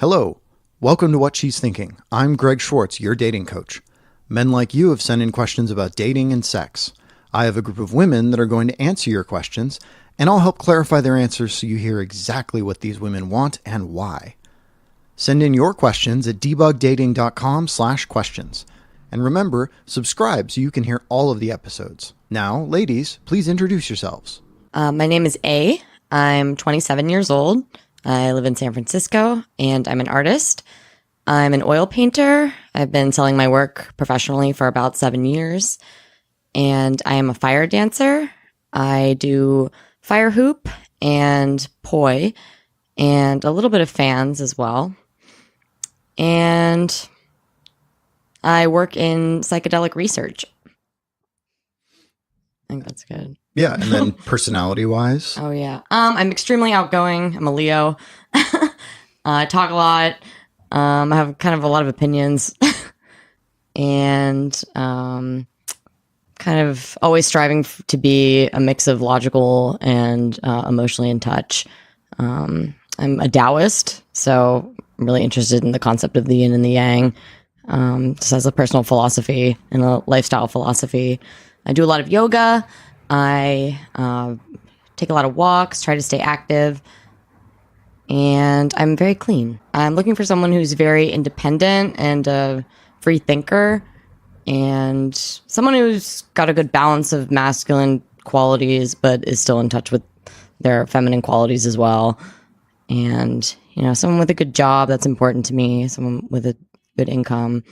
Hello, welcome to What She's Thinking. I'm Greg Schwartz, your dating coach. Men like you have sent in questions about dating and sex. I have a group of women that are going to answer your questions, and I'll help clarify their answers so you hear exactly what these women want and why. Send in your questions at debugdating.com/questions. And remember, subscribe so you can hear all of the episodes. Now, ladies, please introduce yourselves. My name is A. I'm 27 years old. I live in San Francisco, and I'm an artist. I'm an oil painter. I've been selling my work professionally for about 7 years, and I am a fire dancer. I do fire hoop and poi, and a little bit of fans as well. And I work in psychedelic research. I think that's good. Yeah, and then personality-wise? Oh, yeah. I'm extremely outgoing. I'm a Leo. I talk a lot. I have kind of a lot of opinions. And kind of always striving to be a mix of logical and emotionally in touch. I'm a Taoist, so I'm really interested in the concept of the yin and the yang. Just as a personal philosophy and a lifestyle philosophy. I do a lot of yoga. I take a lot of walks, try to stay active, and I'm very clean. I'm looking for someone who's very independent and a free thinker, and someone who's got a good balance of masculine qualities, but is still in touch with their feminine qualities as well. And, you know, someone with a good job, that's important to me, someone with a good income.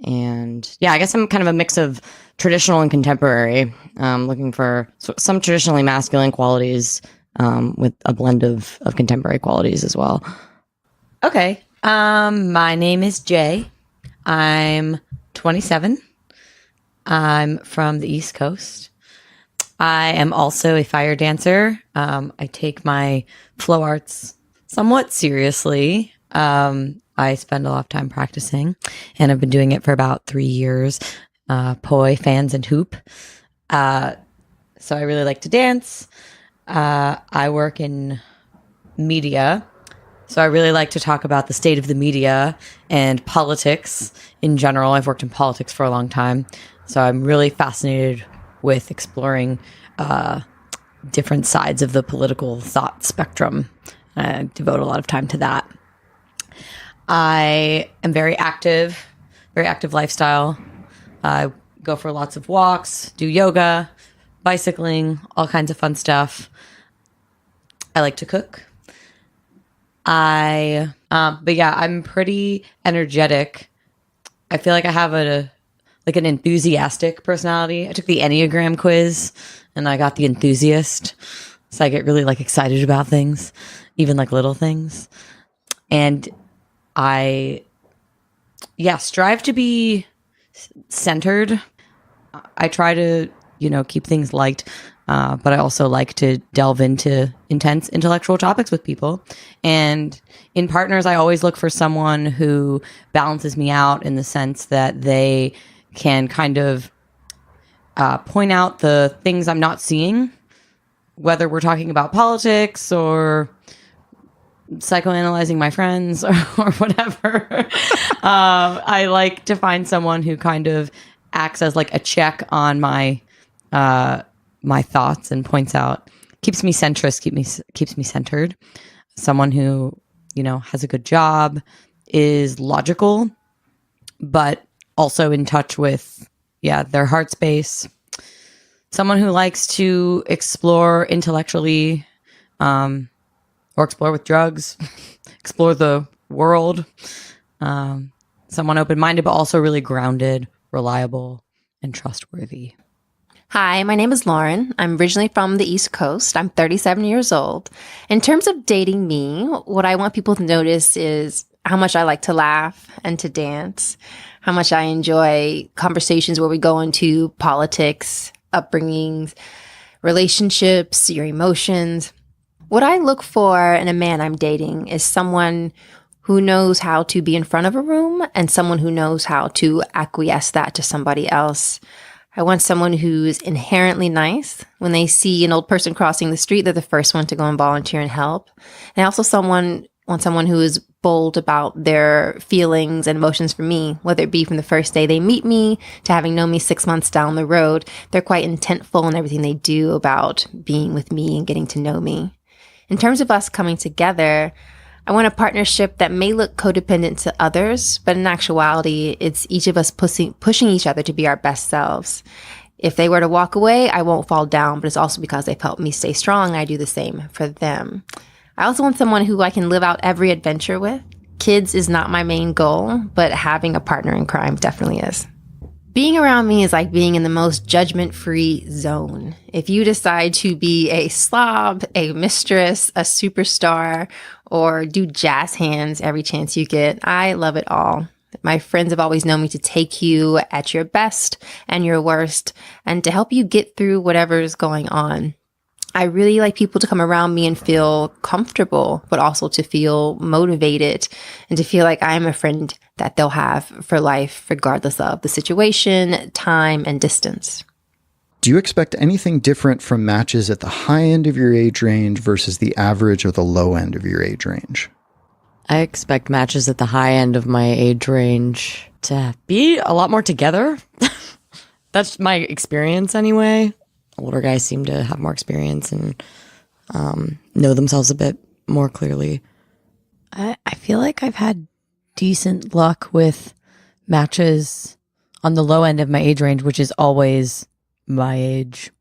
And yeah, I guess I'm kind of a mix of traditional and contemporary, looking for some traditionally masculine qualities with a blend of contemporary qualities as well. Okay. My name is Jay. I'm 27. I'm from the East Coast. I am also a fire dancer. I take my flow arts somewhat seriously. I spend a lot of time practicing, and I've been doing it for about 3 years. Poi, fans, and hoop. So I really like to dance. I work in media, so I really like to talk about the state of the media and politics in general. I've worked in politics for a long time, so I'm really fascinated with exploring different sides of the political thought spectrum. I devote a lot of time to that. I am very active lifestyle. I go for lots of walks, do yoga, bicycling, all kinds of fun stuff. I like to cook. But yeah, I'm pretty energetic. I feel like I have an enthusiastic personality. I took the Enneagram quiz and I got the enthusiast. So I get really excited about things, even little things. And I strive to be centered. I try to, keep things light, but I also like to delve into intense intellectual topics with people. And in partners, I always look for someone who balances me out in the sense that they can kind of point out the things I'm not seeing, whether we're talking about politics or psychoanalyzing my friends or whatever. I like to find someone who kind of acts as a check on my thoughts and points out, keeps me centrist, keeps me centered. Someone who, has a good job, is logical, but also in touch with, their heart space. Someone who likes to explore intellectually, or explore with drugs, explore the world. Someone open-minded, but also really grounded, reliable, and trustworthy. Hi, my name is Lauren. I'm originally from the East Coast. I'm 37 years old. In terms of dating me, what I want people to notice is how much I like to laugh and to dance, how much I enjoy conversations where we go into politics, upbringings, relationships, your emotions. What I look for in a man I'm dating is someone who knows how to be in front of a room and someone who knows how to acquiesce that to somebody else. I want someone who's inherently nice. When they see an old person crossing the street, they're the first one to go and volunteer and help. And also someone want someone who is bold about their feelings and emotions for me, whether it be from the first day they meet me to having known me 6 months down the road. They're quite intentful in everything they do about being with me and getting to know me. In terms of us coming together, I want a partnership that may look codependent to others, but in actuality, it's each of us pushing each other to be our best selves. If they were to walk away, I won't fall down, but it's also because they've helped me stay strong. I do the same for them. I also want someone who I can live out every adventure with. Kids is not my main goal, but having a partner in crime definitely is. Being around me is like being in the most judgment-free zone. If you decide to be a slob, a mistress, a superstar, or do jazz hands every chance you get, I love it all. My friends have always known me to take you at your best and your worst and to help you get through whatever's going on. I really like people to come around me and feel comfortable, but also to feel motivated and to feel like I'm a friend that they'll have for life, regardless of the situation, time, and distance. Do you expect anything different from matches at the high end of your age range versus the average or the low end of your age range? I expect matches at the high end of my age range to be a lot more together. That's my experience anyway. Older guys seem to have more experience and know themselves a bit more clearly. I feel like I've had decent luck with matches on the low end of my age range, which is always my age.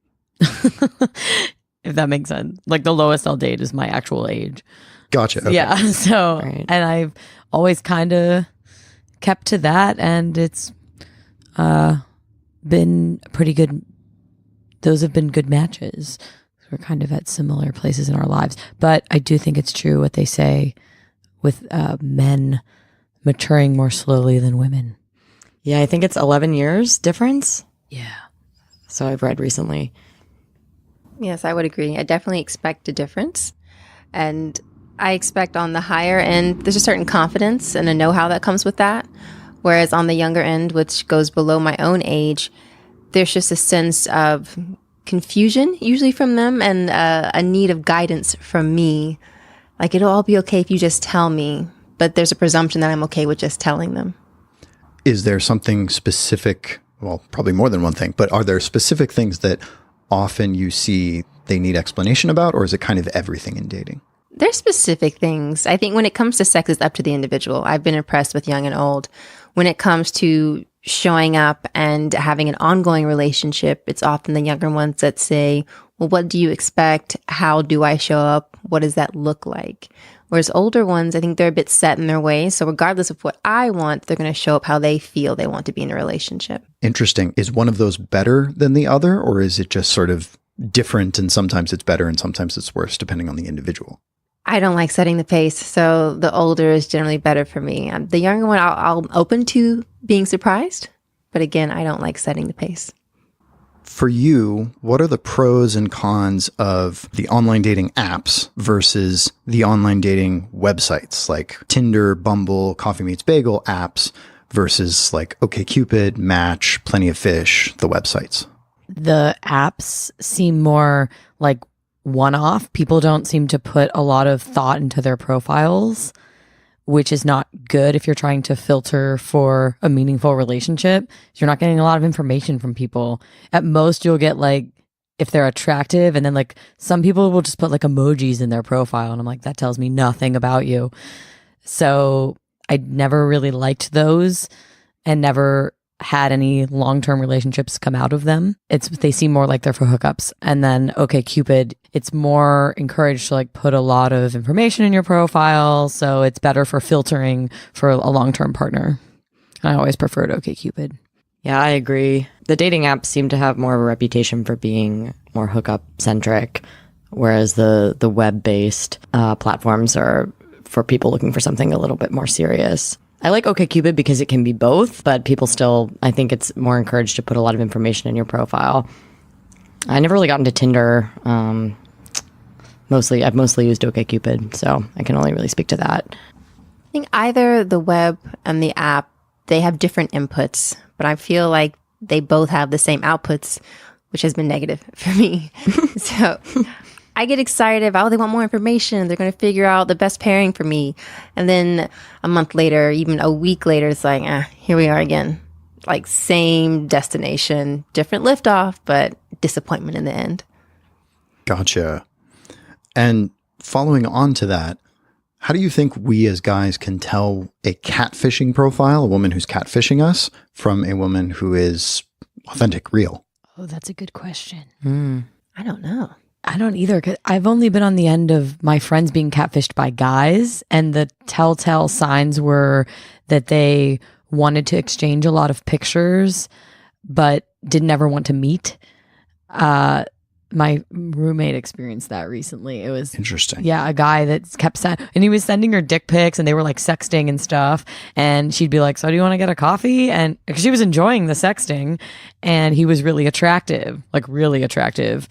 If that makes sense. Like the lowest I'll date is my actual age. Gotcha. Okay. Yeah. So, Right. and I've always kind of kept to that, and it's been pretty good. Those have been good matches. We're kind of at similar places in our lives. But I do think it's true what they say with men maturing more slowly than women. Yeah, I think it's 11 years difference. Yeah. So I've read recently. Yes, I would agree. I definitely expect a difference. And I expect on the higher end, there's a certain confidence and a know-how that comes with that. Whereas on the younger end, which goes below my own age, there's just a sense of confusion, usually from them, and a need of guidance from me. Like, it'll all be okay if you just tell me, but there's a presumption that I'm okay with just telling them. Is there something specific, well, probably more than one thing, but are there specific things that often you see they need explanation about, or is it kind of everything in dating? There's specific things. I think when it comes to sex, it's up to the individual. I've been impressed with young and old. When it comes to showing up and having an ongoing relationship, it's often the younger ones that say, well, what do you expect? How do I show up? What does that look like? Whereas older ones, I think they're a bit set in their ways. So regardless of what I want, they're going to show up how they feel they want to be in a relationship. Interesting. Is one of those better than the other, or is it just sort of different and sometimes it's better and sometimes it's worse depending on the individual? I don't like setting the pace, so the older is generally better for me. The younger one, I'm open to being surprised, but again, I don't like setting the pace. For you, what are the pros and cons of the online dating apps versus the online dating websites like Tinder, Bumble, Coffee Meets Bagel apps versus like OkCupid, Match, Plenty of Fish, the websites? The apps seem more like one-off. People don't seem to put a lot of thought into their profiles, which is not good if you're trying to filter for a meaningful relationship. You're not getting a lot of information from people. At most, you'll get like if they're attractive, and then like some people will just put like emojis in their profile, and I'm like, that tells me nothing about you. So I never really liked those and never had any long-term relationships come out of them. They seem more like they're for hookups. And then OkCupid, it's more encouraged to like put a lot of information in your profile, so it's better for filtering for a long-term partner. I always preferred OkCupid. Yeah, I agree. The dating apps seem to have more of a reputation for being more hookup centric, whereas the web-based platforms are for people looking for something a little bit more serious. I like OkCupid because it can be both, but people still, I think it's more encouraged to put a lot of information in your profile. I never really got into Tinder. I've mostly used OkCupid, so I can only really speak to that. I think either the web and the app, they have different inputs, but I feel like they both have the same outputs, which has been negative for me. So I get excited about, oh, they want more information. They're going to figure out the best pairing for me. And then a month later, even a week later, it's like, here we are again. Like same destination, different liftoff, but disappointment in the end. Gotcha. And following on to that, how do you think we as guys can tell a catfishing profile, a woman who's catfishing us, from a woman who is authentic, real? Oh, that's a good question. I don't know. I don't either. 'Cause I've only been on the end of my friends being catfished by guys, and the telltale signs were that they wanted to exchange a lot of pictures, but didn't ever want to meet. My roommate experienced that recently. It was Interesting. Yeah, a guy that kept and he was sending her dick pics, and they were like sexting and stuff. And she'd be like, "So do you want to get a coffee?" And because she was enjoying the sexting, and he was really attractive, like really attractive.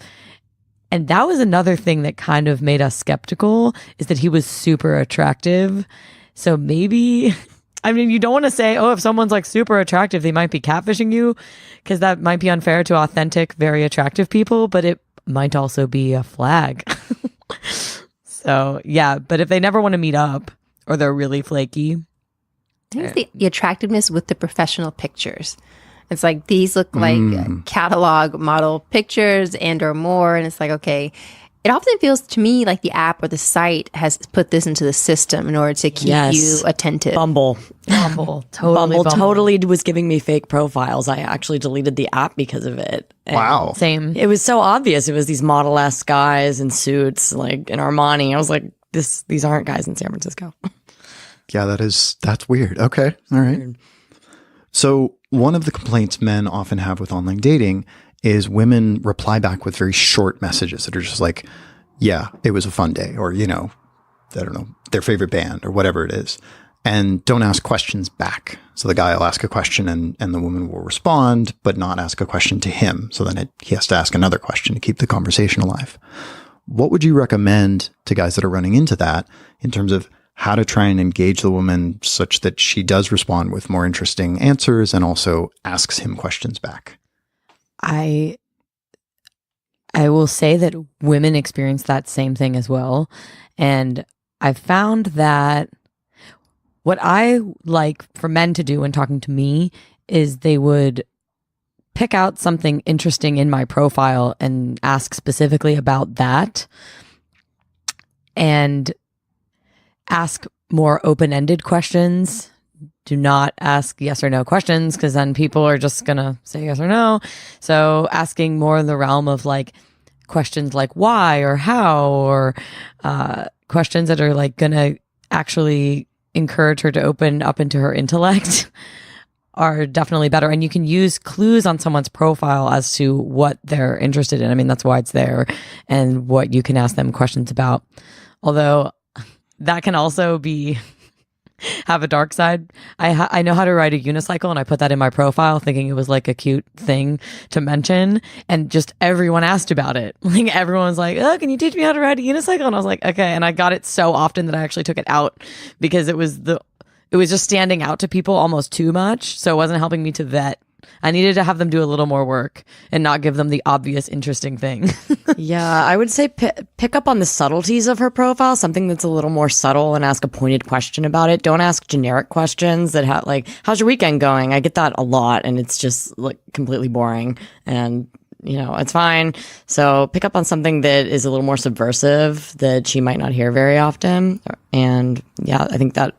And that was another thing that kind of made us skeptical, is that he was super attractive. So maybe, I mean, you don't want to say, oh, if someone's like super attractive, they might be catfishing you, because that might be unfair to authentic, very attractive people, but it might also be a flag. So yeah, but if they never want to meet up, or they're really flaky. I think it's the attractiveness with the professional pictures. It's like, these look like catalog model pictures and or more. And it's like, okay, it often feels to me like the app or the site has put this into the system in order to keep you attentive. Bumble Totally. was giving me fake profiles. I actually deleted the app because of it. And Wow. Same. it was so obvious. It was these model-esque guys in suits, like in Armani. I was like, these aren't guys in San Francisco. Yeah, that's weird. Okay. All right. So one of the complaints men often have with online dating is women reply back with very short messages that are just like, yeah, it was a fun day, or, I don't know, their favorite band or whatever it is, and don't ask questions back. So the guy will ask a question and the woman will respond, but not ask a question to him. So then he has to ask another question to keep the conversation alive. What would you recommend to guys that are running into that in terms of how to try and engage the woman such that she does respond with more interesting answers and also asks him questions back? I will say that women experience that same thing as well. And I've found that what I like for men to do when talking to me is they would pick out something interesting in my profile and ask specifically about that, and ask more open-ended questions. Do not ask yes or no questions, because then people are just going to say yes or no. So asking more in the realm of like questions like why or how, or questions that are like going to actually encourage her to open up into her intellect are definitely better. And you can use clues on someone's profile as to what they're interested in. I mean, that's why it's there, and what you can ask them questions about. Although that can also have a dark side. I know how to ride a unicycle, and I put that in my profile thinking it was like a cute thing to mention, and just everyone asked about it. Like everyone's like, oh, can you teach me how to ride a unicycle? And I was like, okay. And I got it so often that I actually took it out, because it was just standing out to people almost too much. So it wasn't helping me to vet. I needed to have them do a little more work and not give them the obvious interesting thing. Yeah, I would say pick up on the subtleties of her profile, something that's a little more subtle, and ask a pointed question about it. Don't ask generic questions that have like, how's your weekend going? I get that a lot, and it's just like completely boring, and it's fine. So pick up on something that is a little more subversive that she might not hear very often. And I think that's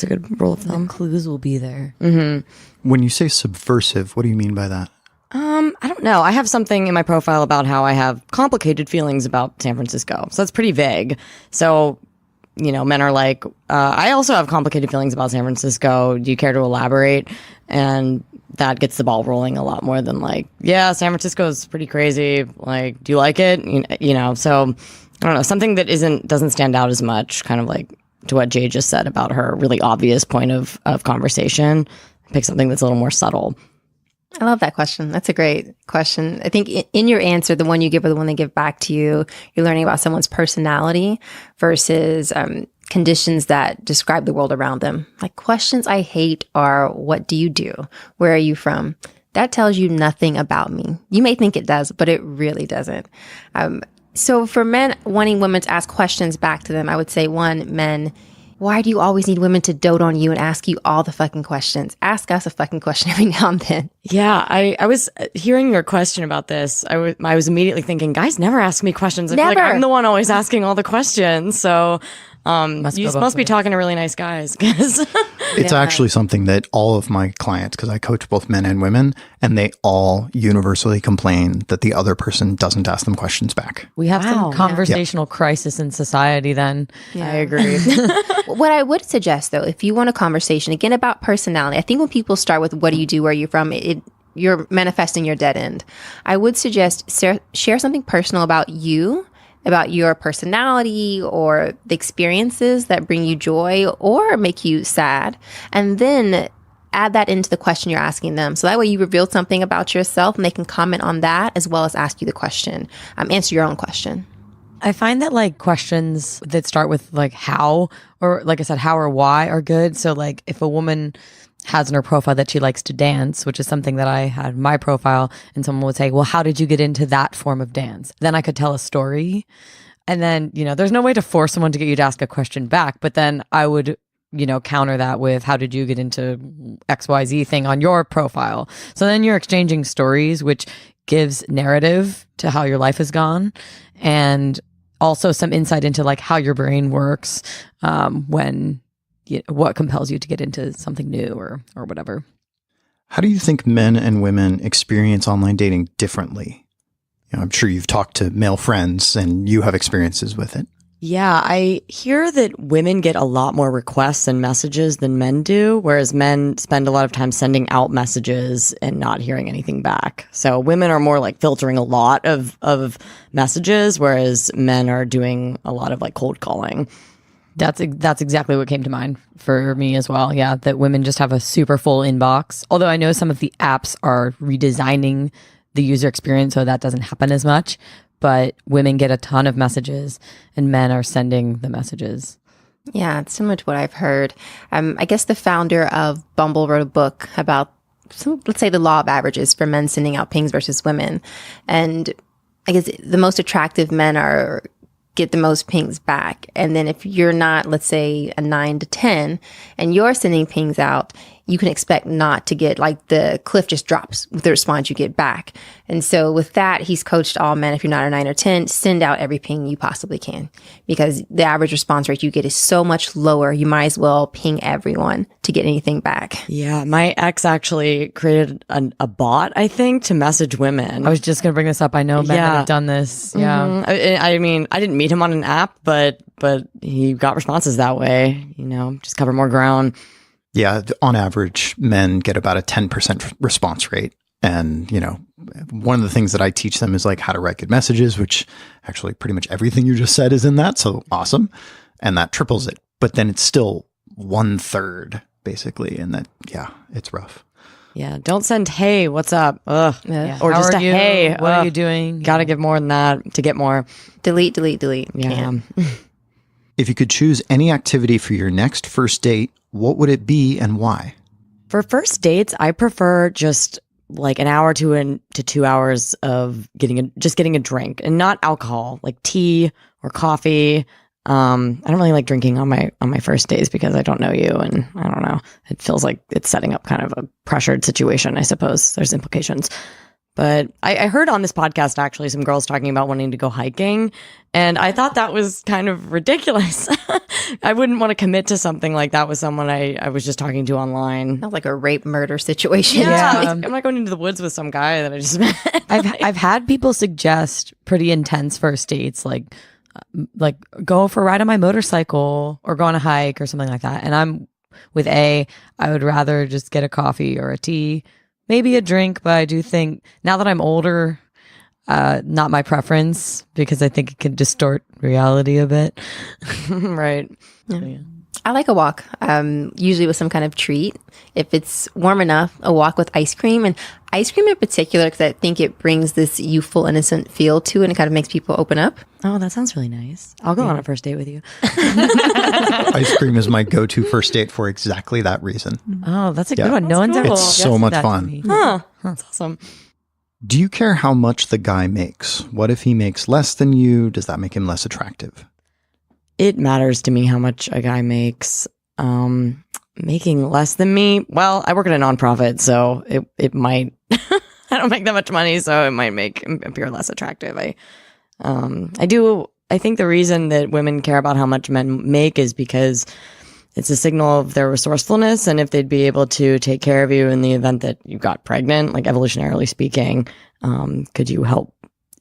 a good rule of thumb. The clues will be there. Mm-hmm. When you say subversive, what do you mean by that? I don't know. I have something in my profile about how I have complicated feelings about San Francisco. So that's pretty vague. So, men are like, I also have complicated feelings about San Francisco. Do you care to elaborate? And that gets the ball rolling a lot more than like, yeah, San Francisco is pretty crazy. Like, do you like it? So I don't know. Something that doesn't stand out as much, kind of like to what Jay just said about her really obvious point of conversation. Pick something that's a little more subtle. I love that question. That's a great question. I think in your answer, the one you give or the one they give back to you, you're learning about someone's personality versus conditions that describe the world around them. Like, questions I hate are, what do you do? Where are you from? That tells you nothing about me. You may think it does, but it really doesn't. So for men wanting women to ask questions back to them, I would say, one, men, why do you always need women to dote on you and ask you all the fucking questions? Ask us a fucking question every now and then. Yeah, I was hearing your question about this. I was immediately thinking, guys never ask me questions. I feel like Never. I'm the one always asking all the questions. So you must be talking to really nice guys. 'Cause It's actually something that all of my clients, because I coach both men and women, and they all universally complain that the other person doesn't ask them questions back. We have Wow. some conversational crisis in society then. I agree. What I would suggest, though, if you want a conversation, again, about personality, I think when people start with what do you do, where you're from, you're manifesting your dead end. I would suggest share something personal about you, about your personality or the experiences that bring you joy or make you sad, and then add that into the question you're asking them. So that way you reveal something about yourself and they can comment on that as well as ask you the question. Answer your own question. I find that like questions that start with like how, or like I said, how or why are good. So like if a woman has in her profile that she likes to dance, which is something that I had in my profile, and someone would say, well, how did you get into that form of dance? Then I could tell a story. And then, there's no way to force someone to get you to ask a question back, but then I would, counter that with how did you get into XYZ thing on your profile? So then you're exchanging stories, which gives narrative to how your life has gone, and also some insight into like how your brain works when what compels you to get into something new or whatever. How do you think men and women experience online dating differently? I'm sure you've talked to male friends and you have experiences with it. Yeah, I hear that women get a lot more requests and messages than men do, whereas men spend a lot of time sending out messages and not hearing anything back. So women are more like filtering a lot of messages, whereas men are doing a lot of like cold calling. That's exactly what came to mind for me as well. Yeah, that women just have a super full inbox. Although I know some of the apps are redesigning the user experience so that doesn't happen as much. But women get a ton of messages and men are sending the messages. Yeah, it's similar to what I've heard. I guess the founder of Bumble wrote a book about, let's say, the law of averages for men sending out pings versus women. And I guess the most attractive men get the most pings back. And then if you're not, let's say, a 9 to 10 and you're sending pings out, you can expect not to get, like, the cliff just drops with the response you get back. And so with that, he's coached all men, if you're not a 9 or 10, send out every ping you possibly can, because the average response rate you get is so much lower. You might as well ping everyone to get anything back. Yeah, my ex actually created a bot, I think, to message women. I was just going to bring this up. I know men have done this. Yeah. I mean, I didn't meet him on an app, but he got responses that way, just cover more ground. Yeah, on average, men get about a 10% response rate. And, one of the things that I teach them is like how to write good messages, which actually pretty much everything you just said is in that. So awesome. And that triples it. But then it's still 1/3 basically. And that, yeah, it's rough. Yeah, don't send, hey, what's up? Ugh. Yeah. Or How just are a you? hey, What are you doing? Gotta give more than that to get more. Delete. Yeah. Can't. If you could choose any activity for your next first date, what would it be and why? For first dates, I prefer just like an hour to 2 hours of getting a drink, and not alcohol, like tea or coffee. I don't really like drinking on my first days because I don't know you, and I don't know. It feels like it's setting up kind of a pressured situation, I suppose. There's implications. But I heard on this podcast, actually, some girls talking about wanting to go hiking, and I thought that was kind of ridiculous. I wouldn't want to commit to something like that with someone I was just talking to online. Sounds like a rape murder situation. Yeah, I'm not going into the woods with some guy that I just met. I've had people suggest pretty intense first dates, like go for a ride on my motorcycle or go on a hike or something like that. And I'm with I would rather just get a coffee or a tea. Maybe a drink, but I do think now that I'm older, not my preference, because I think it can distort reality a bit. Right. Yeah. So, yeah. I like a walk, usually with some kind of treat. If it's warm enough, a walk with ice cream. And ice cream in particular, because I think it brings this youthful, innocent feel to it, and it kind of makes people open up. Oh, that sounds really nice. I'll go on a first date with you. Ice cream is my go-to first date for exactly that reason. Oh, that's a good one. No one's ever It's so much fun. Huh. That's awesome. Do you care how much the guy makes? What if he makes less than you? Does that make him less attractive? It matters to me how much a guy makes. Making less than me, well, I work at a nonprofit, so it might. I don't make that much money, so it might make him appear less attractive. I think the reason that women care about how much men make is because it's a signal of their resourcefulness, and if they'd be able to take care of you in the event that you got pregnant, like evolutionarily speaking, could you help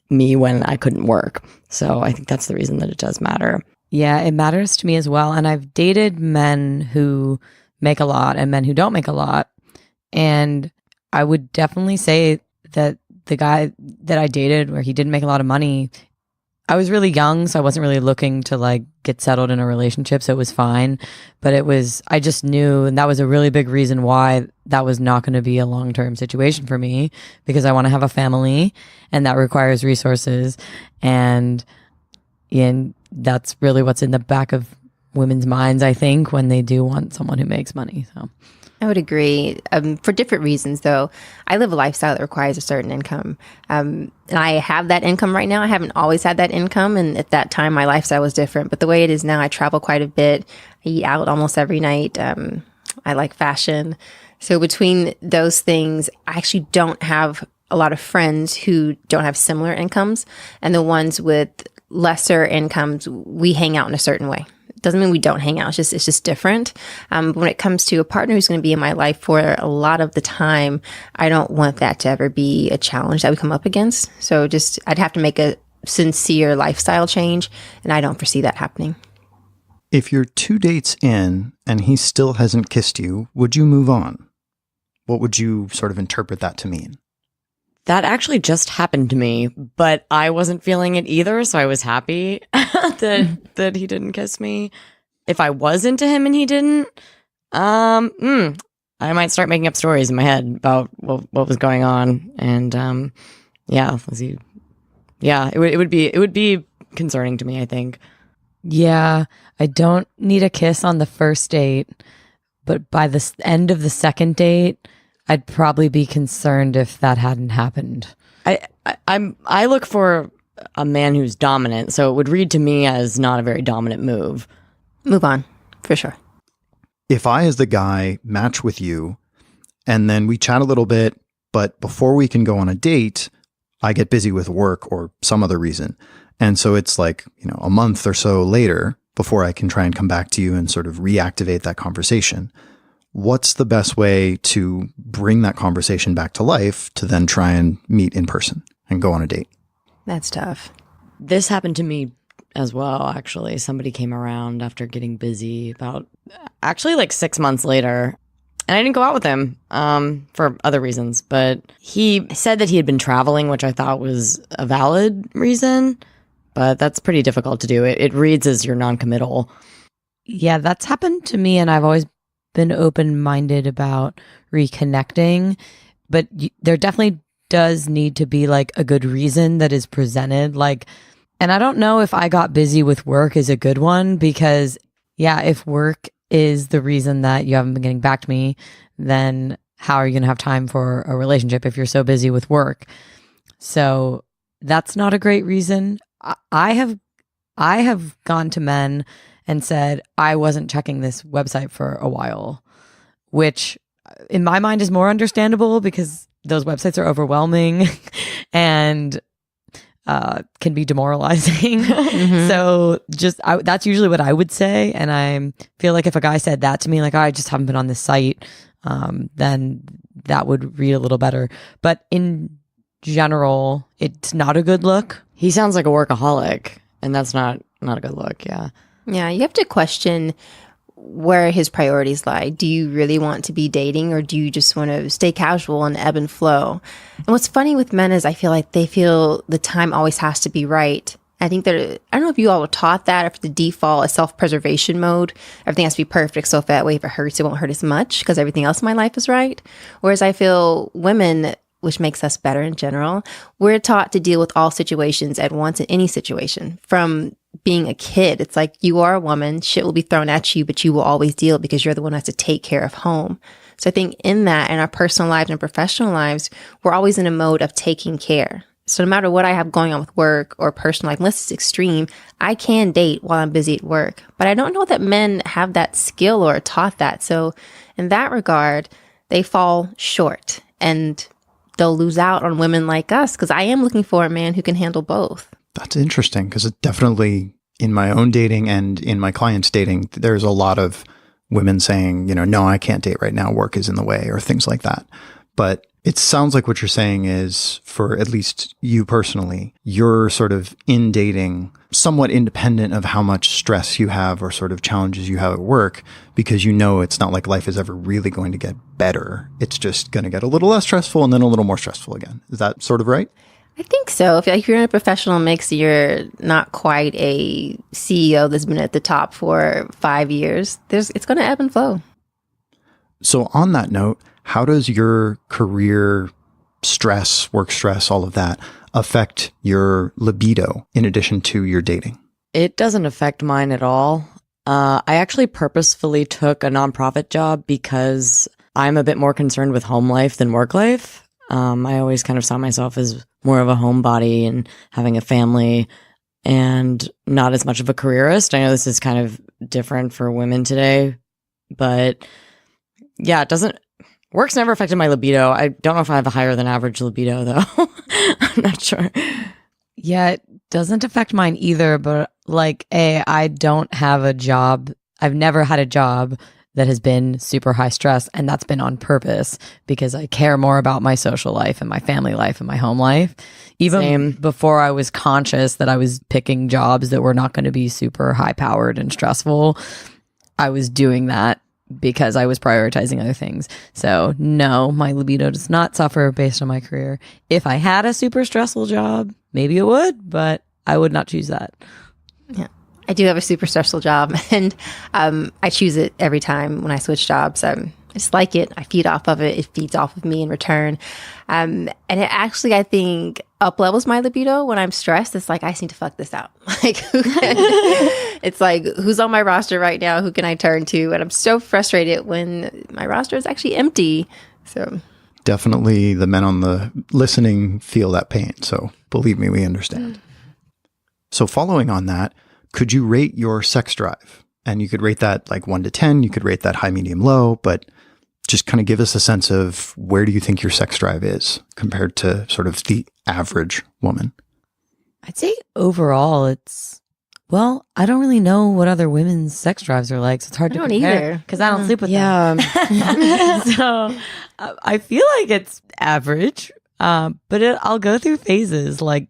me when I couldn't work? So I think that's the reason that it does matter. Yeah, it matters to me as well. And I've dated men who make a lot and men who don't make a lot. And I would definitely say that the guy that I dated where he didn't make a lot of money, I was really young, so I wasn't really looking to like get settled in a relationship, so it was fine. But I just knew, and that was a really big reason why that was not going to be a long-term situation for me, because I want to have a family and that requires resources. And that's really what's in the back of women's minds, I think, when they do want someone who makes money. So I would agree. For different reasons, though. I live a lifestyle that requires a certain income. And I have that income right now. I haven't always had that income. And at that time, my lifestyle was different. But the way it is now, I travel quite a bit. I eat out almost every night. I like fashion. So between those things, I actually don't have a lot of friends who don't have similar incomes. And the ones with lesser incomes, we hang out in a certain way. Doesn't mean we don't hang out. It's just different. But when it comes to a partner who's going to be in my life for a lot of the time, I don't want that to ever be a challenge that we come up against. So I'd have to make a sincere lifestyle change, and I don't foresee that happening. If you're 2 dates in and he still hasn't kissed you, would you move on? What would you sort of interpret that to mean? That actually just happened to me, but I wasn't feeling it either, so I was happy that he didn't kiss me. If I was into him and he didn't, I might start making up stories in my head about what was going on, and it would be concerning to me, I think. yeah, I don't need a kiss on the first date, but by the end of the second date, I'd probably be concerned if that hadn't happened. I look for a man who's dominant, so it would read to me as not a very dominant move. Move on, for sure. If I, as the guy, match with you and then we chat a little bit, but before we can go on a date, I get busy with work or some other reason. And so it's like, a month or so later before I can try and come back to you and sort of reactivate that conversation. What's the best way to bring that conversation back to life to then try and meet in person and go on a date? That's tough. This happened to me as well, actually. Somebody came around after getting busy about, actually like 6 months later. And I didn't go out with him for other reasons. But he said that he had been traveling, which I thought was a valid reason. But that's pretty difficult to do. It reads as you're non-committal. Yeah, that's happened to me, and I've always been open-minded about reconnecting, but there definitely does need to be like a good reason that is presented. And I don't know if I got busy with work is a good one, because if work is the reason that you haven't been getting back to me, then how are you going to have time for a relationship if you're so busy with work? So that's not a great reason. I have gone to men and said, I wasn't checking this website for a while, which in my mind is more understandable because those websites are overwhelming and can be demoralizing. Mm-hmm. So that's usually what I would say. And I feel like if a guy said that to me, like, I just haven't been on this site, then that would read a little better. But in general, it's not a good look. He sounds like a workaholic, and that's not a good look, yeah. Yeah, you have to question where his priorities lie. Do you really want to be dating, or do you just want to stay casual and ebb and flow? And what's funny with men is I feel like they feel the time always has to be right. I think that, I don't know if you all were taught that, or if the default is self-preservation mode. Everything has to be perfect, so if that way, if it hurts, it won't hurt as much because everything else in my life is right. Whereas I feel women, which makes us better in general. We're taught to deal with all situations at once in any situation. From being a kid, it's like you are a woman, shit will be thrown at you, but you will always deal because you're the one who has to take care of home. So I think in that, in our personal lives and professional lives, we're always in a mode of taking care. So no matter what I have going on with work or personal life, unless it's extreme, I can date while I'm busy at work. But I don't know that men have that skill or are taught that. So in that regard, they fall short and they'll lose out on women like us, because I am looking for a man who can handle both. That's interesting, because it definitely, in my own dating and in my clients' dating, there's a lot of women saying, no, I can't date right now. Work is in the way, or things like that. But it sounds like what you're saying is, for at least you personally, you're sort of in dating somewhat independent of how much stress you have or sort of challenges you have at work, because it's not like life is ever really going to get better. It's just going to get a little less stressful and then a little more stressful again. Is that sort of right? I think so. If you're in a professional mix, you're not quite a CEO that's been at the top for 5 years. It's going to ebb and flow. So on that note, how does your career stress, work stress, all of that affect your libido in addition to your dating? It doesn't affect mine at all. I actually purposefully took a nonprofit job because I'm a bit more concerned with home life than work life. I always kind of saw myself as more of a homebody and having a family and not as much of a careerist. I know this is kind of different for women today, but yeah, work's never affected my libido. I don't know if I have a higher than average libido though. I'm not sure. Yeah, it doesn't affect mine either, but I don't have a job. I've never had a job that has been super high stress, and that's been on purpose because I care more about my social life and my family life and my home life. Even before I was conscious that I was picking jobs that were not going to be super high powered and stressful, I was doing that because I was prioritizing other things. So no, my libido does not suffer based on my career. If I had a super stressful job, maybe it would, but I would not choose that. Yeah. I do have a super stressful job, and I choose it every time when I switch jobs. I just like it. I feed off of it. It feeds off of me in return. And it actually, I think, up levels my libido when I'm stressed. It's like, I just need to fuck this out. It's like, who's on my roster right now? Who can I turn to? And I'm so frustrated when my roster is actually empty. So definitely the men on the listening feel that pain. So believe me, we understand. So following on that, could you rate your sex drive? And you could rate that like 1 to 10. You could rate that high, medium, low, but just kind of give us a sense of where do you think your sex drive is compared to sort of the average woman? I'd say overall I don't really know what other women's sex drives are like, so it's hard to compare because I don't sleep with them. So I feel like it's average, but I'll go through phases. Like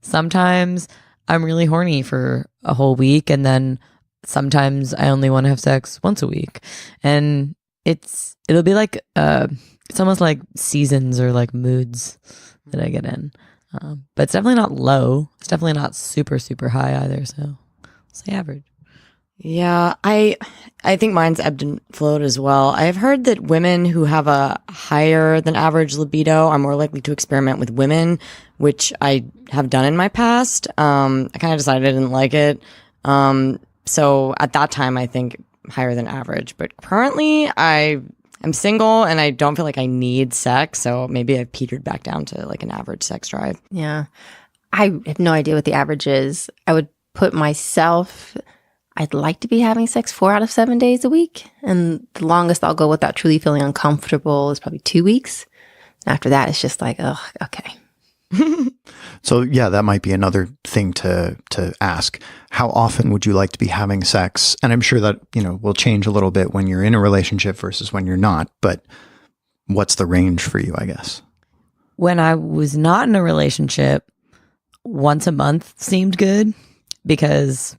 sometimes I'm really horny for a whole week, and then sometimes I only want to have sex once a week, and it'll be like it's almost like seasons or like moods that I get in, but it's definitely not low. It's definitely not super super high either. So I'll say average. Yeah, I think mine's ebbed and flowed as well. I've heard that women who have a higher than average libido are more likely to experiment with women, which I have done in my past. I kind of decided I didn't like it. So at that time, I think higher than average. But currently, I am single and I don't feel like I need sex. So maybe I've petered back down to like an average sex drive. Yeah. I have no idea what the average is. I would put myself... I'd like to be having sex 4 out of 7 days a week. And the longest I'll go without truly feeling uncomfortable is probably 2 weeks. After that, it's just like, oh, okay. So yeah, that might be another thing to ask. How often would you like to be having sex? And I'm sure that, will change a little bit when you're in a relationship versus when you're not. But what's the range for you, I guess? When I was not in a relationship, once a month seemed good because...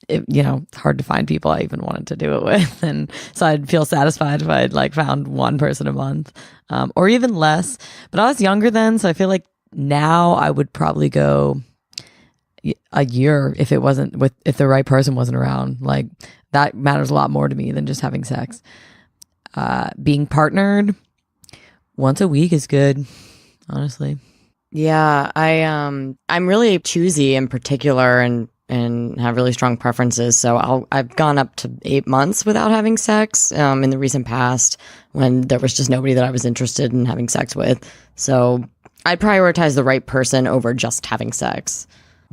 it's hard to find people I even wanted to do it with. And so I'd feel satisfied if I'd like found one person a month, or even less. But I was younger then. So I feel like now I would probably go a year if if the right person wasn't around. Like that matters a lot more to me than just having sex. Being partnered, once a week is good, honestly. Yeah, I'm really choosy in particular and have really strong preferences. So I've gone up to 8 months without having sex in the recent past when there was just nobody that I was interested in having sex with. So I prioritize the right person over just having sex.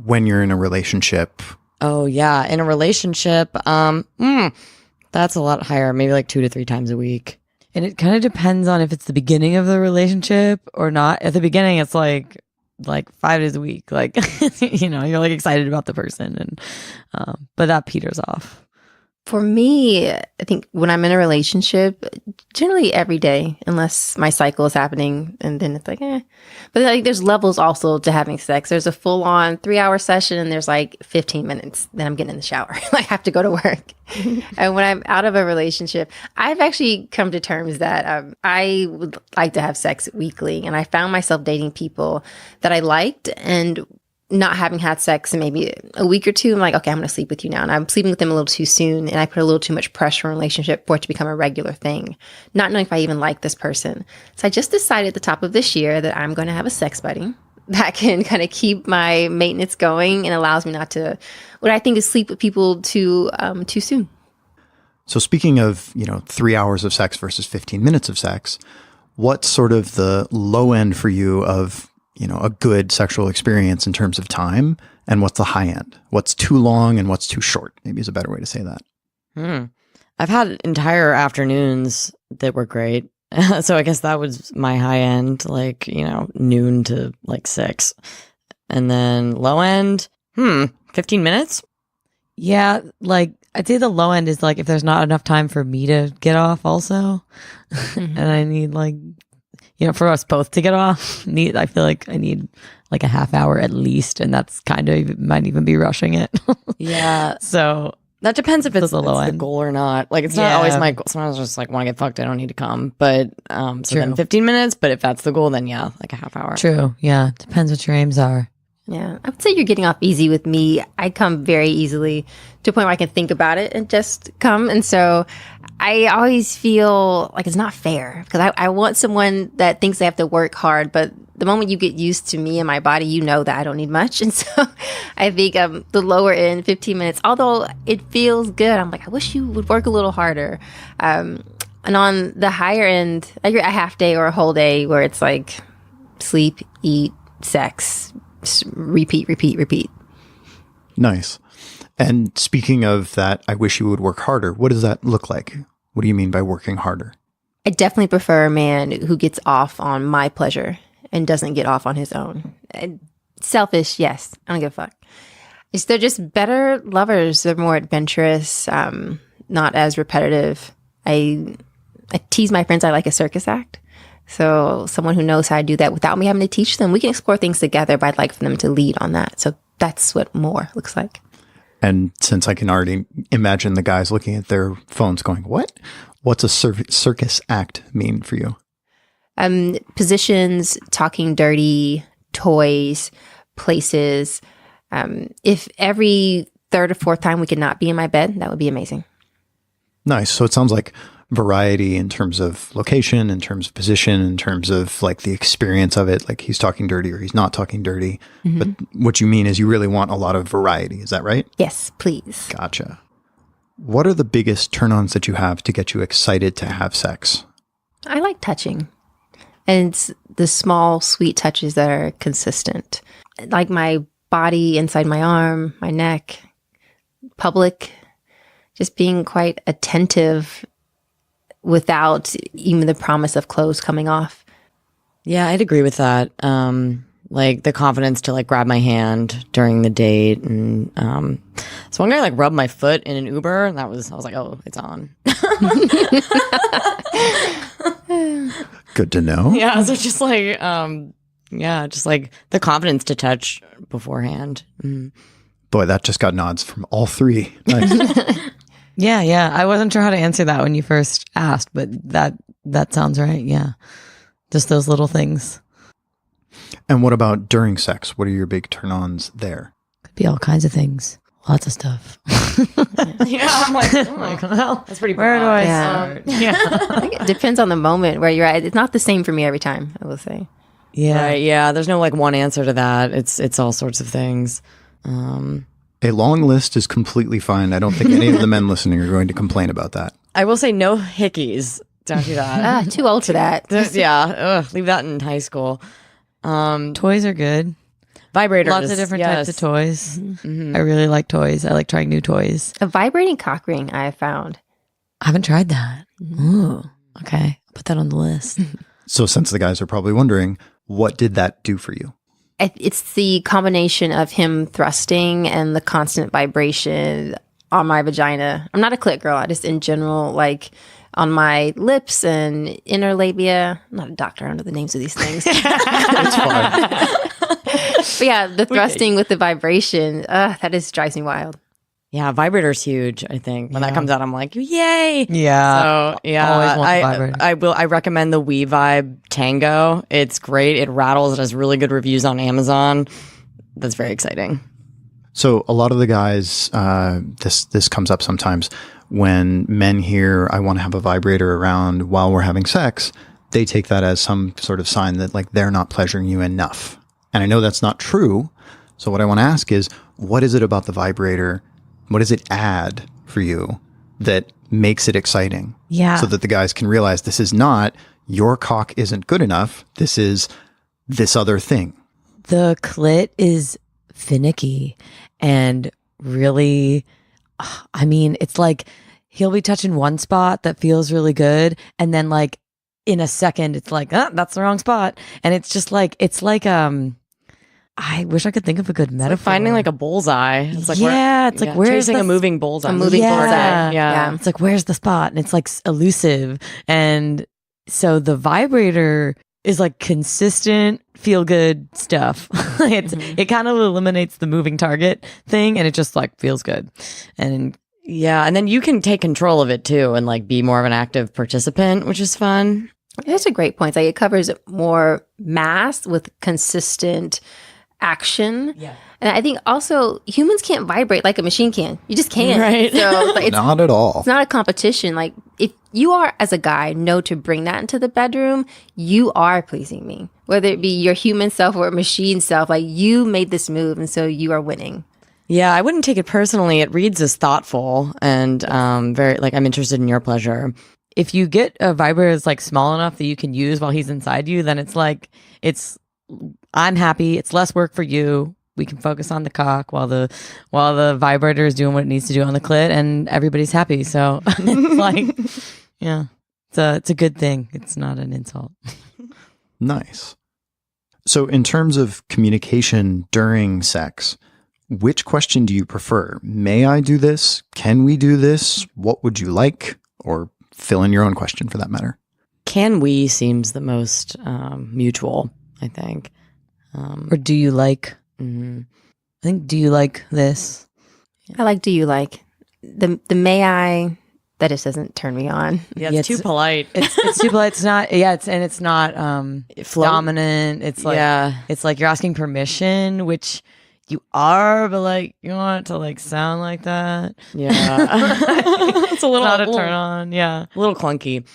When you're in a relationship. Oh yeah, in a relationship, that's a lot higher, maybe like 2 to 3 times a week. And it kind of depends on if it's the beginning of the relationship or not. At the beginning, it's like 5 days a week. Like, you know, you're like excited about the person, and but that peters off. For me, I think when I'm in a relationship, generally every day, unless my cycle is happening, and then it's like, eh. But like, there's levels also to having sex. There's a full-on 3-hour session, and there's like 15 minutes. Then I'm getting in the shower. Like, I have to go to work. And when I'm out of a relationship, I've actually come to terms that I would like to have sex weekly. And I found myself dating people that I liked, and not having had sex in maybe a week or two, I'm like, okay, I'm going to sleep with you now. And I'm sleeping with them a little too soon. And I put a little too much pressure on a relationship for it to become a regular thing, not knowing if I even like this person. So I just decided at the top of this year that I'm going to have a sex buddy that can kind of keep my maintenance going and allows me not to, what I think is sleep with people too soon. So speaking of, 3 hours of sex versus 15 minutes of sex, what's sort of the low end for you of a good sexual experience in terms of time, and what's the high end? What's too long and what's too short? Maybe is a better way to say that. I've had entire afternoons that were great. So I guess that was my high end, like, noon to like 6. And then low end, 15 minutes? Yeah, like I'd say the low end is like if there's not enough time for me to get off also. And I need like, for us both to get off, I feel like I need like a half hour at least, and that's kind of might even be rushing it. Yeah. So that depends if it's the low end. The goal or not. Like, it's not always my goal. Sometimes I just like want to get fucked. I don't need to come. But so then 15 minutes. But if that's the goal, then yeah, like a half hour. True. Yeah. Depends what your aims are. Yeah, I would say you're getting off easy with me. I come very easily to a point where I can think about it and just come. And so I always feel like it's not fair because I want someone that thinks they have to work hard. But the moment you get used to me and my body, you know that I don't need much. And so I think the lower end, 15 minutes, although it feels good, I'm like, I wish you would work a little harder. And on the higher end, I agree, a half day or a whole day where it's like sleep, eat, sex, repeat. Nice. And speaking of that, I wish you would work harder. What does that look like? What do you mean by working harder? I definitely prefer a man who gets off on my pleasure and doesn't get off on his own. Selfish, yes. I don't give a fuck. They're just better lovers. They're more adventurous, not as repetitive. I tease my friends I like a circus act. So someone who knows how to do that without me having to teach them, we can explore things together, but I'd like for them to lead on that. So that's what more looks like. And since I can already imagine the guys looking at their phones going, what? What's a circus act mean for you? Positions, talking dirty, toys, places. If every third or fourth time we could not be in my bed, that would be amazing. Nice. So it sounds like variety in terms of location, in terms of position, in terms of like the experience of it, like he's talking dirty or he's not talking dirty. Mm-hmm. But what you mean is you really want a lot of variety. Is that right? Yes, please. Gotcha. What are the biggest turn-ons that you have to get you excited to have sex? I like touching. And it's the small, sweet touches that are consistent. Like my body inside my arm, my neck, public, just being quite attentive without even the promise of clothes coming off. Yeah, I'd agree with that. Like the confidence to like grab my hand during the date. And so one guy like rubbed my foot in an Uber, and I was like, oh, it's on. Good to know. Yeah, so just like, just like the confidence to touch beforehand. Boy, that just got nods from all three. Nice. Yeah. I wasn't sure how to answer that when you first asked, but that sounds right. Yeah. Just those little things. And what about during sex? What are your big turn-ons there? Could be all kinds of things. Lots of stuff. Yeah, I'm like, well, that's pretty Where do broad. I Yeah. start? Yeah. I think it depends on the moment where you're at. It's not the same for me every time, I will say. Yeah. Right, yeah, there's no like one answer to that. It's all sorts of things. A long list is completely fine. I don't think any of the men listening are going to complain about that. I will say no hickeys. Don't do that. Too old for that. Yeah, leave that in high school. Toys are good. Vibrators. Lots of different types of toys. I really like toys. I like trying new toys. A vibrating cock ring I have found. I haven't tried that. Ooh. Okay. I'll put that on the list. So since the guys are probably wondering, what did that do for you? It's the combination of him thrusting and the constant vibration on my vagina. I'm not a clit girl. I just in general, like on my lips and inner labia. I'm not a doctor. I don't know the names of these things. That's fine. But yeah, the thrusting with the vibration, that just drives me wild. Yeah, vibrator's huge. I think when that comes out, I'm like, yay! Yeah. So yeah, Always want the vibrator. I recommend the We Vibe Tango. It's great. It rattles. It has really good reviews on Amazon. That's very exciting. So a lot of the guys, this comes up sometimes when men hear, I want to have a vibrator around while we're having sex, they take that as some sort of sign that like they're not pleasuring you enough. And I know that's not true. So what I want to ask is, what is it about the vibrator? What does it add for you that makes it exciting? Yeah. So that the guys can realize this is not, your cock isn't good enough. This is this other thing. The clit is finicky and really, I mean, it's like he'll be touching one spot that feels really good. And then like in a second, it's like, that's the wrong spot. And it's just like, I wish I could think of a good metaphor. Finding like a bullseye. It's like it's like where's chasing the a moving bullseye. A moving bullseye. Yeah. It's like where's the spot, and it's like elusive. And so the vibrator is like consistent, feel good stuff. It kind of eliminates the moving target thing, and it just like feels good. And Yeah, and then you can take control of it too, and like be more of an active participant, which is fun. That's a great point. Like it covers more mass with consistent action. Yeah. And I think also humans can't vibrate like a machine can. You just can't. Right. So like, it's Not at all. It's not a competition. Like if you are as a guy know to bring that into the bedroom, you are pleasing me. Whether it be your human self or a machine self, like you made this move and so you are winning. Yeah, I wouldn't take it personally. It reads as thoughtful and very like I'm interested in your pleasure. if you get a vibrator that's like small enough that you can use while he's inside you, then it's like I'm happy. It's less work for you. We can focus on the cock while the vibrator is doing what it needs to do on the clit, and everybody's happy. So it's like, yeah, it's a good thing. It's not an insult. Nice. So in terms of communication during sex, which question do you prefer? May I do this? Can we do this? What would you like? Or fill in your own question for that matter. Can we seems the most mutual, I think. Or do you like? I think, do you like this? I like, do you like? The may I, that just doesn't turn me on. Yeah, it's too polite. It's too polite. It's not, it's not dominant. It's like, it's like you're asking permission, which you are, but like you want it to like sound like that. Yeah. It's a little, not a turn on. Yeah. A little clunky.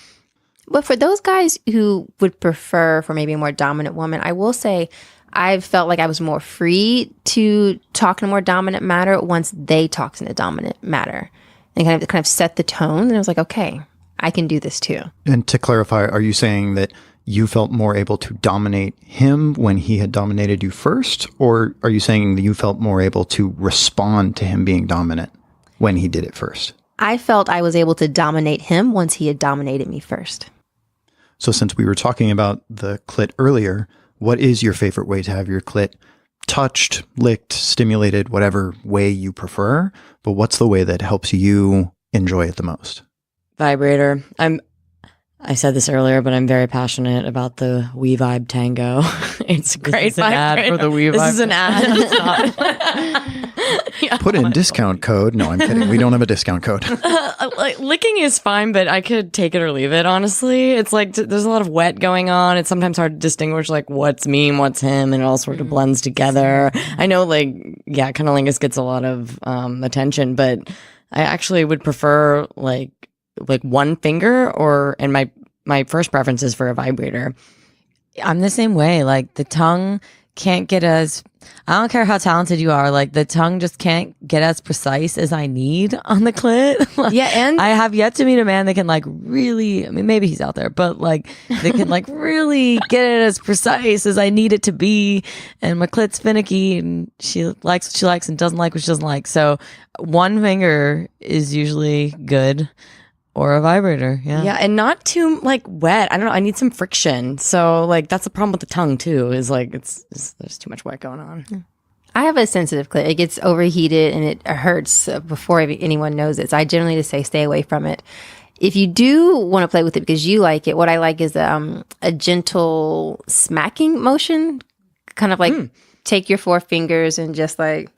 But for those guys who would prefer for maybe a more dominant woman, I will say I've felt like I was more free to talk in a more dominant manner once they talked in a dominant manner and kind of set the tone. And I was like, okay, I can do this too. And to clarify, are you saying that you felt more able to dominate him when he had dominated you first? Or are you saying that you felt more able to respond to him being dominant when he did it first? I felt I was able to dominate him once he had dominated me first. So since we were talking about the clit earlier, what is your favorite way to have your clit touched, licked, stimulated, whatever way you prefer? But what's the way that helps you enjoy it the most? Vibrator. I said this earlier, but I'm very passionate about the We Vibe Tango. It's a great This is an ad for the We Vibe. This is an ad. Put in discount code. No, I'm kidding. We don't have a discount code. Like, licking is fine, but I could take it or leave it, honestly. It's like there's a lot of wet going on. It's sometimes hard to distinguish like what's me and what's him, and it all sort of blends together. I know, like, yeah, cunnilingus gets a lot of attention, but I actually would prefer like one finger, and my first preference is for a vibrator. I'm the same way. Like the tongue can't get as, I don't care how talented you are, like the tongue just can't get as precise as I need on the clit. Like, Yeah, and I have yet to meet a man that can like really, I mean, maybe he's out there, but like they can like really get it as precise as I need it to be. And my clit's finicky and she likes what she likes and doesn't like what she doesn't like. So one finger is usually good. Or a vibrator, yeah. Yeah, and not too like wet. I don't know. I need some friction. So like that's the problem with the tongue too. Is like it's there's too much wet going on. I have a sensitive clit. It gets overheated and it hurts before anyone knows it. So I generally just say stay away from it. If you do want to play with it because you like it, what I like is a gentle smacking motion. Kind of like take your 4 fingers and just like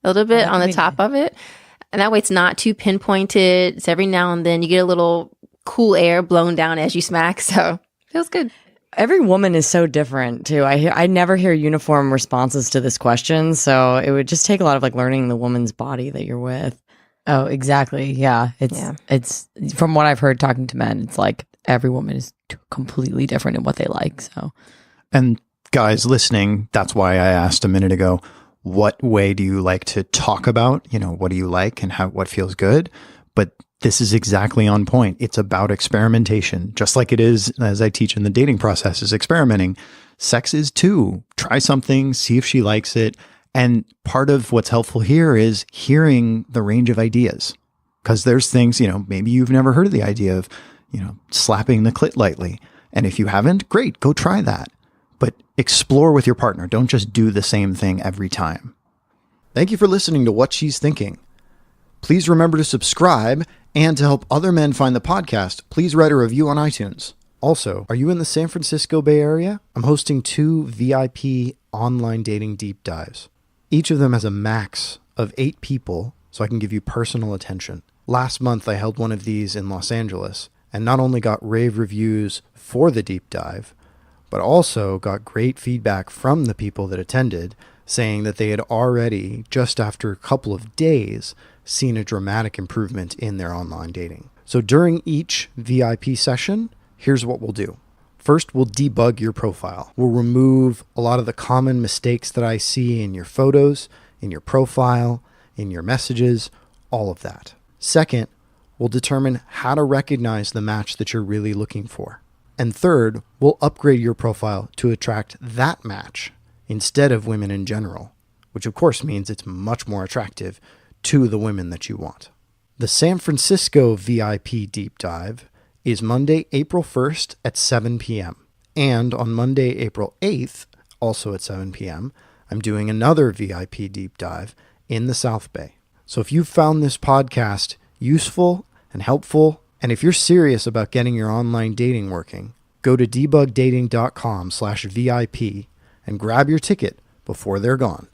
a little bit on the top of it. And that way it's not too pinpointed. It's every now and then you get a little cool air blown down as you smack. So it feels good. Every woman is so different too. I never hear uniform responses to this question. So it would just take a lot of like learning the woman's body that you're with. Oh, exactly. Yeah. It's from what I've heard talking to men, it's like every woman is completely different in what they like. So, And guys listening, that's why I asked a minute ago, what way do you like to talk about? You know, what do you like and what feels good? But this is exactly on point. It's about experimentation, just like it is, as I teach in the dating process, is experimenting. Sex is too. Try something, see if she likes it. And part of what's helpful here is hearing the range of ideas. Because there's things, you know, maybe you've never heard of the idea of, you know, slapping the clit lightly. And if you haven't, great, go try that. But explore with your partner. Don't just do the same thing every time. Thank you for listening to What She's Thinking. Please remember to subscribe, and to help other men find the podcast, please write a review on iTunes. Also, are you in the San Francisco Bay Area? I'm hosting 2 VIP online dating deep dives. Each of them has a max of 8 people, so I can give you personal attention. Last month, I held one of these in Los Angeles, and not only got rave reviews for the deep dive, but also got great feedback from the people that attended, saying that they had already, just after a couple of days, seen a dramatic improvement in their online dating. So during each VIP session, here's what we'll do. First, we'll debug your profile. We'll remove a lot of the common mistakes that I see in your photos, in your profile, in your messages, all of that. Second, we'll determine how to recognize the match that you're really looking for. And third, we'll upgrade your profile to attract that match instead of women in general, which of course means it's much more attractive to the women that you want. The San Francisco VIP Deep Dive is Monday, April 1st at 7 p.m. And on Monday, April 8th, also at 7 p.m., I'm doing another VIP Deep Dive in the South Bay. So if you found this podcast useful and helpful, and if you're serious about getting your online dating working, go to debugdating.com/VIP and grab your ticket before they're gone.